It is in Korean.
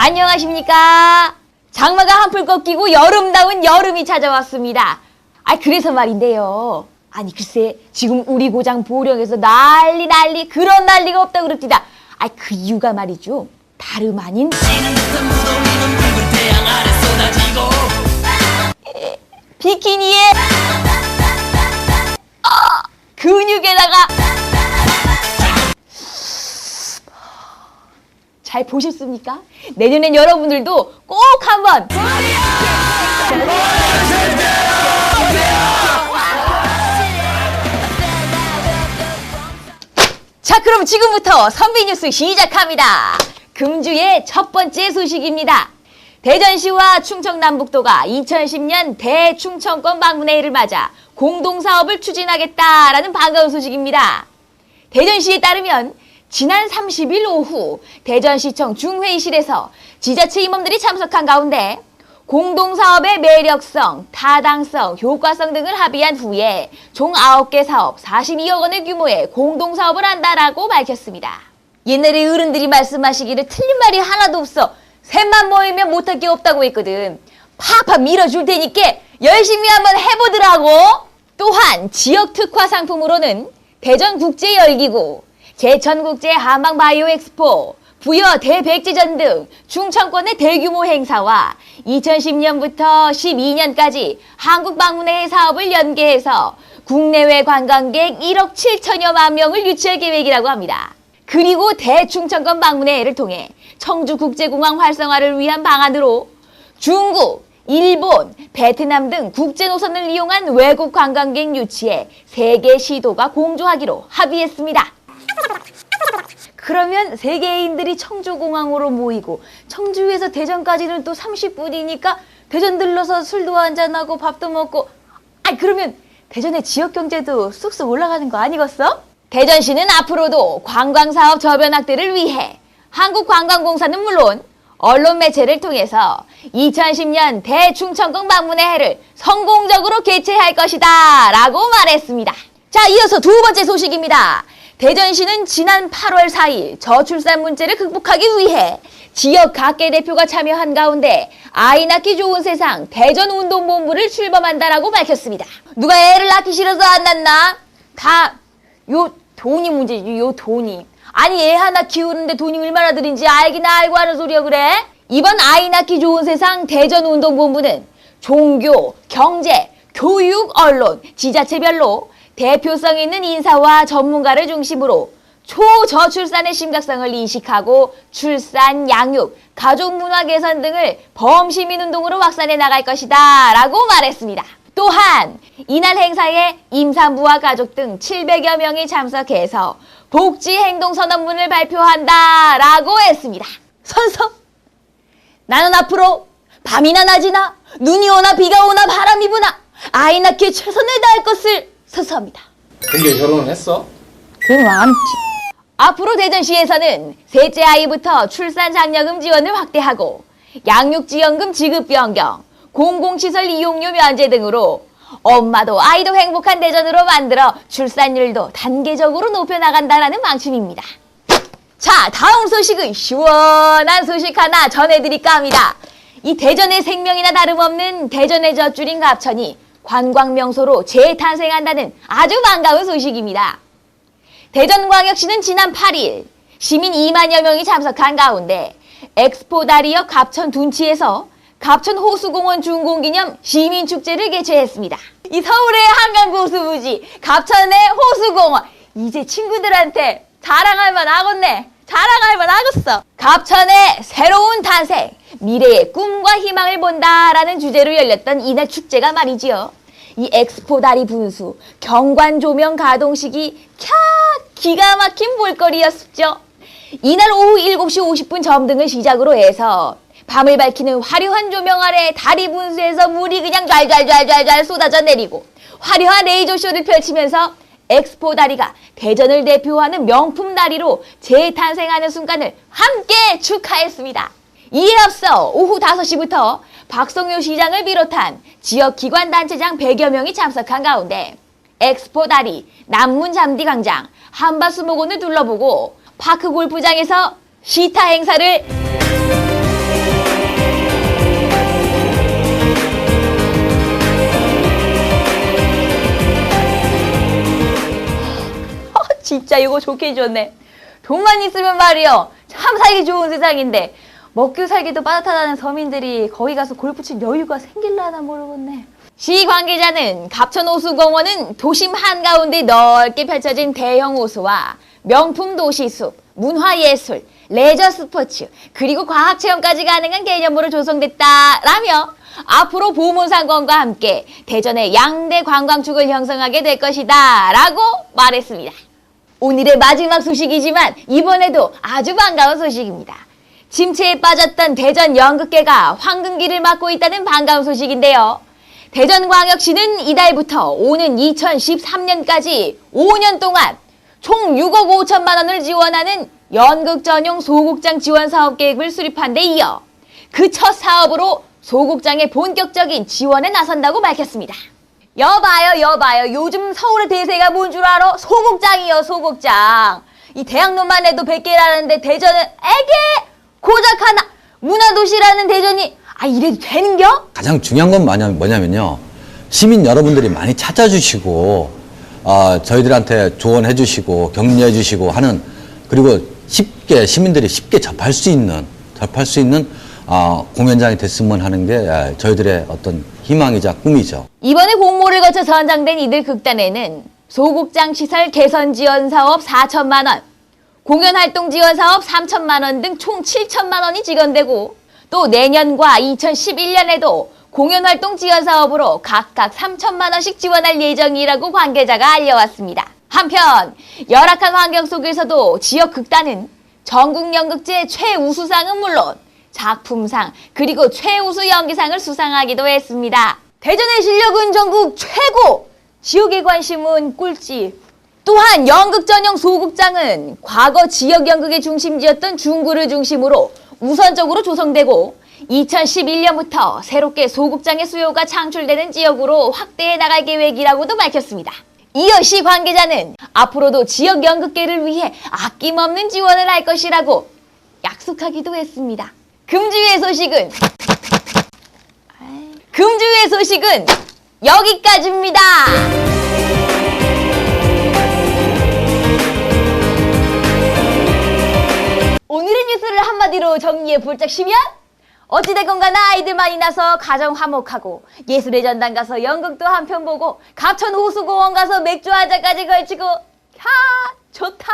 안녕하십니까. 장마가 한풀 꺾이고 여름다운 여름이 찾아왔습니다. 그래서 말인데요. 글쎄 지금 우리 고장 보령에서 난리 그런 난리가 없다고 그럽니다. 그 이유가 말이죠. 다름 아닌 비키니에 근육에다가 잘 보셨습니까? 내년엔 여러분들도 꼭 한번 자, 그럼 지금부터 선비 뉴스 시작합니다. 금주의 첫 번째 소식입니다. 대전시와 충청남북도가 2010년 대충청권 방문회의를 맞아 공동사업을 추진하겠다라는 반가운 소식입니다. 대전시에 따르면 지난 30일 오후 대전시청 중회의실에서 지자체 임원들이 참석한 가운데 공동사업의 매력성, 타당성, 효과성 등을 합의한 후에 총 9개 사업 42억 원의 규모의 공동사업을 한다라고 밝혔습니다. 옛날에 어른들이 말씀하시기를 틀린 말이 하나도 없어. 셋만 모이면 못할 게 없다고 했거든. 팍팍 밀어줄 테니까 열심히 한번 해보더라고. 또한 지역 특화 상품으로는 대전국제열기구, 제천국제 한방바이오 엑스포, 부여 대백제전 등 충청권의 대규모 행사와 2010년부터 12년까지 한국방문회 사업을 연계해서 국내외 관광객 1억 7천여만 명을 유치할 계획이라고 합니다. 그리고 대충청권 방문회를 통해 청주국제공항 활성화를 위한 방안으로 중국, 일본, 베트남 등 국제노선을 이용한 외국 관광객 유치에 3개 시도가 공조하기로 합의했습니다. 그러면 세계인들이 청주공항으로 모이고 청주에서 대전까지는 또 30분이니까 대전 들러서 술도 한잔하고 밥도 먹고 그러면 대전의 지역경제도 쑥쑥 올라가는 거 아니겠어? 대전시는 앞으로도 관광사업 저변 확대를 위해 한국관광공사는 물론 언론 매체를 통해서 2010년 대충청권 방문회를 성공적으로 개최할 것이다 라고 말했습니다. 자, 이어서 두 번째 소식입니다. 대전시는 지난 8월 4일 저출산 문제를 극복하기 위해 지역 각계 대표가 참여한 가운데 아이 낳기 좋은 세상 대전운동본부를 출범한다라고 밝혔습니다. 누가 애를 낳기 싫어서 안 낳나? 다 요 돈이 문제지, 요 돈이. 애 하나 키우는데 돈이 얼마나 들인지 알기나 알고 하는 소리야 그래? 이번 아이 낳기 좋은 세상 대전운동본부는 종교, 경제, 교육, 언론, 지자체별로 대표성 있는 인사와 전문가를 중심으로 초저출산의 심각성을 인식하고 출산, 양육, 가족문화 개선 등을 범시민운동으로 확산해 나갈 것이다 라고 말했습니다. 또한 이날 행사에 임산부와 가족 등 700여 명이 참석해서 복지행동선언문을 발표한다 라고 했습니다. 선서! 나는 앞으로 밤이나 낮이나 눈이 오나 비가 오나 바람이 부나 아이 낳기에 최선을 다할 것을 선서합니다. 근데 결혼을 했어? 그럼 안 했지. 앞으로 대전시에서는 셋째 아이부터 출산 장려금 지원을 확대하고 양육지원금 지급 변경, 공공시설 이용료 면제 등으로 엄마도 아이도 행복한 대전으로 만들어 출산율도 단계적으로 높여나간다는 방침입니다. 자, 다음 소식은 시원한 소식 하나 전해드릴까 합니다. 이 대전의 생명이나 다름없는 대전의 젖줄인 갑천이 관광명소로 재탄생한다는 아주 반가운 소식입니다. 대전광역시는 지난 8일 시민 2만여 명이 참석한 가운데 엑스포다리역 갑천 둔치에서 갑천 호수공원 준공기념 시민축제를 개최했습니다. 이 서울의 한강고수부지 갑천의 호수공원, 이제 친구들한테 자랑할 만하겠네. 자랑할 만하겠어. 갑천의 새로운 탄생, 미래의 꿈과 희망을 본다라는 주제로 열렸던 이날 축제가 말이지요. 이 엑스포다리 분수, 경관 조명 가동식이 기가 막힌 볼거리였죠. 이날 오후 7시 50분 점등을 시작으로 해서 밤을 밝히는 화려한 조명 아래 다리 분수에서 물이 그냥 좔좔좔 쏟아져 내리고 화려한 레이저쇼를 펼치면서 엑스포 다리가 대전을 대표하는 명품 다리로 재탄생하는 순간을 함께 축하했습니다. 이에 앞서 오후 5시부터 박성효 시장을 비롯한 지역 기관 단체장 100여 명이 참석한 가운데 엑스포 다리, 남문 잠디 광장, 한바수목원을 둘러보고 파크 골프장에서 시타 행사를 진짜 이거 좋게 줬네. 돈만 있으면 말이요. 참 살기 좋은 세상인데 먹고 살기도 빠듯하다는 서민들이 거기 가서 골프 칠 여유가 생길라나 모르겠네. 시 관계자는 갑천호수공원은 도심 한가운데 넓게 펼쳐진 대형 호수와 명품 도시숲, 문화예술, 레저 스포츠, 그리고 과학체험까지 가능한 개념으로 조성됐다라며 앞으로 보문상권과 함께 대전의 양대 관광축을 형성하게 될 것이다 라고 말했습니다. 오늘의 마지막 소식이지만 이번에도 아주 반가운 소식입니다. 침체에 빠졌던 대전 연극계가 황금기를 맞고 있다는 반가운 소식인데요. 대전광역시는 이달부터 오는 2013년까지 5년 동안 총 6억 5천만 원을 지원하는 연극 전용 소극장 지원 사업 계획을 수립한 데 이어 그 첫 사업으로 소극장의 본격적인 지원에 나선다고 밝혔습니다. 여봐요. 요즘 서울의 대세가 뭔 줄 알아? 소극장이요, 소극장. 이 대학로만 해도 100개라는데 대전은 에게 고작 하나. 문화도시라는 대전이 이래도 되는겨? 가장 중요한 건 뭐냐면요. 시민 여러분들이 많이 찾아주시고 저희들한테 조언해 주시고 격려해 주시고 하는, 그리고 시민들이 쉽게 접할 수 있는 공연장이 됐으면 하는 게 저희들의 어떤 희망이자 꿈이죠. 이번에 공모를 거쳐 선정된 이들 극단에는 소극장 시설 개선 지원 사업 4천만 원, 공연활동 지원 사업 3천만 원 등 총 7천만 원이 지원되고, 또 내년과 2011년에도 공연활동 지원 사업으로 각각 3천만 원씩 지원할 예정이라고 관계자가 알려왔습니다. 한편 열악한 환경 속에서도 지역 극단은 전국 연극제 최우수상은 물론 작품상 그리고 최우수 연기상을 수상하기도 했습니다. 대전의 실력은 전국 최고! 지역의 관심은 꿀집. 또한 연극 전용 소극장은 과거 지역 연극의 중심지였던 중구를 중심으로 우선적으로 조성되고 2011년부터 새롭게 소극장의 수요가 창출되는 지역으로 확대해 나갈 계획이라고도 밝혔습니다. 이어 시 관계자는 앞으로도 지역 연극계를 위해 아낌없는 지원을 할 것이라고 약속하기도 했습니다. 금주의 소식은 여기까지입니다. 오늘의 뉴스를 한마디로 정리해 볼짝시면 어찌됐건 간에 아이들 많이 나서 가정 화목하고 예술의 전당 가서 연극도 한 편 보고 갑천호수공원 가서 맥주 한 잔까지 걸치고 좋다.